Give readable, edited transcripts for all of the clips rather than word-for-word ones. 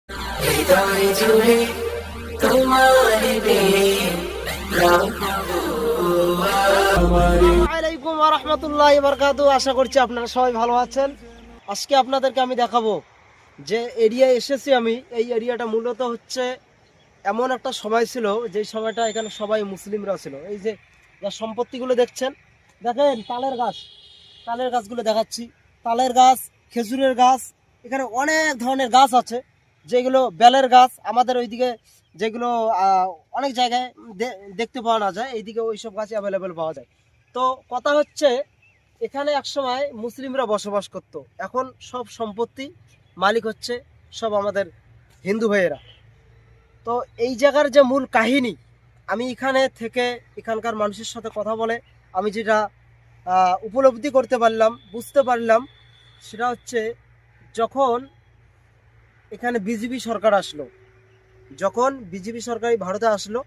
আসসালামুআলাইকুম ওয়া রাহমাতুল্লাহি ওয়া বারাকাতুহু। আশা করছি আপনারা সবাই ভালো আছেন। আজকে আপনাদেরকে আমি দেখাবো যে এরিয়ায় এসেছি আমি। এই এরিয়াটা মূলত হচ্ছে এমন একটা সময় ছিল যেই সময়টা এখানে সবাই মুসলিমরা ছিল। এই যে যা সম্পত্তিগুলো দেখছেন, দেখেন তালের গাছগুলো দেখাচ্ছি। তালের গাছ, খেজুরের গাছ, এখানে অনেক ধরনের গাছ আছে, যেগুলো বেলের গাছ। আমাদের ওইদিকে যেগুলো অনেক জায়গায় দেখতে পাওয়া না যায়, এইদিকে ওইসব গাছ অ্যাভেলেবেল পাওয়া যায়। তো কথা হচ্ছে, এখানে একসময় মুসলিমরা বসবাস করত, এখন সব সম্পত্তি মালিক হচ্ছে সব আমাদের হিন্দু ভাইয়েরা। তো এই জায়গার যে মূল কাহিনী, আমি এখানে থেকে এখানকার মানুষের সাথে কথা বলে আমি যেটা উপলব্ধি করতে পারলাম, বুঝতে পারলাম, সেটা হচ্ছে যখন এখানে বিজেপি সরকার আসলো, যখন বিজেপি সরকারই ভারতে আসলো,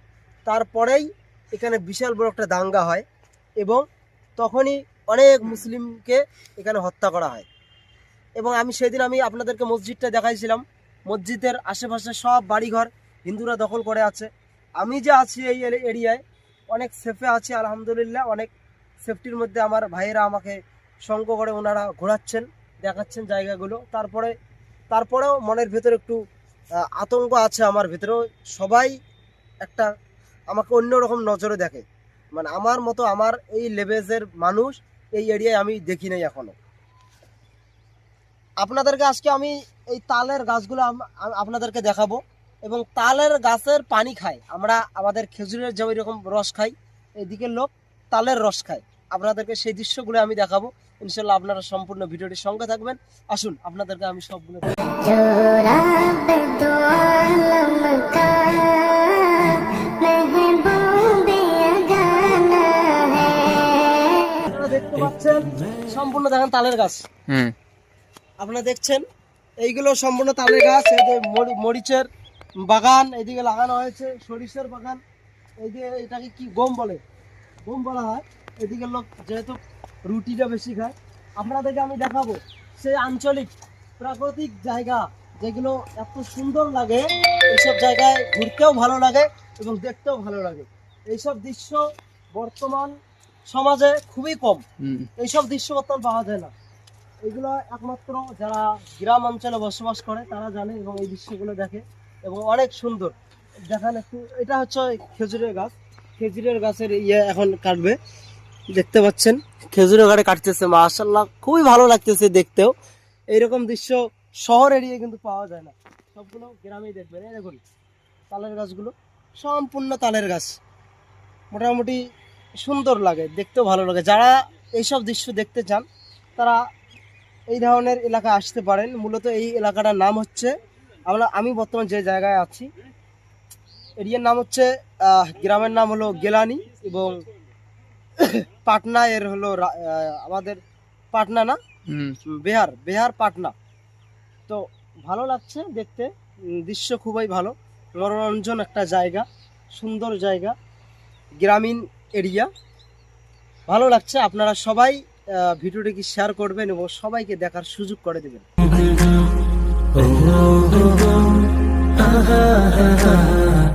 তারপরেই এখানে বিশাল বড় একটা দাঙ্গা হয় এবং তখনই অনেক মুসলিমকে এখানে হত্যা করা হয়। এবং আমি সেদিন আপনাদেরকে মসজিদটা দেখাইছিলাম। মসজিদের আশেপাশে সব বাড়িঘর হিন্দুরা দখল করে আছে। আমি যে আছি এই এরিয়ায় অনেক সেফে আছি আলহামদুলিল্লাহ। অনেক সেফটির মধ্যে আমার ভাইয়েরা আমাকে সঙ্গ করে ওনারা ঘোরাচ্ছেন, দেখাচ্ছেন জায়গাগুলো। তারপরেও মনের ভেতরে একটু আতঙ্ক আছে আমার ভেতরেও। সবাই একটা আমাকে অন্যরকম নজরে দেখে, মানে আমার মতো আমার এই লেভেলের মানুষ এই এরিয়ায় আমি দেখি নাই এখনো। আপনাদেরকে আজকে আমি এই তালের গাছগুলো আপনাদেরকে দেখাবো এবং তালের গাছের পানি খাই আমরা। আমাদের খেজুরের যেমন এরকম রস খাই, এদিকের লোক তালের রস খায়। আপনাদেরকে সেই দৃশ্যগুলো আমি দেখাবো ইনশাল্লাহ। আপনারা সম্পূর্ণ ভিডিওটির সঙ্গে থাকবেন। আসুন আপনাদেরকে আমি সবগুলো দেখতে পাচ্ছেন। সম্পূর্ণ দেখেন তালের গাছ, আপনারা দেখছেন এইগুলো সম্পূর্ণ তালের গাছ। এই যে মরিচের বাগান এইদিকে লাগানো হয়েছে, সরিষার বাগান। এইদিকে এটাকে কি গম বলা হয়। এদিকে লোক যেহেতু রুটিটা বেশি খায়। আপনাদেরকে আমি দেখাবো সেই আঞ্চলিক প্রাকৃতিক জায়গা যেগুলো এত সুন্দর লাগে। এইসব জায়গায় ঘুরতেও ভালো লাগে এবং দেখতেও ভালো লাগে। এইসব দৃশ্য বর্তমান সমাজে খুবই কম। এইসব দৃশ্য বর্তমান পাওয়া যায় না। এগুলো একমাত্র যারা গ্রাম অঞ্চলে বসবাস করে তারা জানে এবং এই দৃশ্যগুলো দেখে এবং অনেক সুন্দর দেখান। একটু এটা হচ্ছে খেজুরের গাছ, খেজুরের গাছের এখন কাটবে। দেখতে পাচ্ছেন খেজুরের গাড়ি কাটতেছে, মাশাআল্লাহ খুবই ভালো লাগতেছে দেখতেও। এইরকম দৃশ্য শহর এরিয়ায় কিন্তু পাওয়া যায় না, সবগুলো গ্রামেই দেখবেন। এই দেখুন তালের গাছগুলো, সম্পূর্ণ তালের গাছ, মোটামুটি সুন্দর লাগে, দেখতেও ভালো লাগে। যারা এইসব দৃশ্য দেখতে চান তারা এই ধরনের এলাকায় আসতে পারেন। মূলত এই এলাকাটার নাম হচ্ছে, আমি বর্তমান যে জায়গায় আছি এরিয়ার নাম হচ্ছে, গ্রামের নাম হলো গেলানি এবং পাটনা এর হলো আমাদের পাটনা না, বিহার পাটনা। তো ভালো লাগছে দেখতে, দৃশ্য খুবই ভালো, মনোরঞ্জন একটা জায়গা, সুন্দর জায়গা, গ্রামীণ এরিয়া, ভালো লাগছে। আপনারা সবাই ভিডিওটিকে শেয়ার করবেন এবং সবাইকে দেখার সুযোগ করে দেবেন।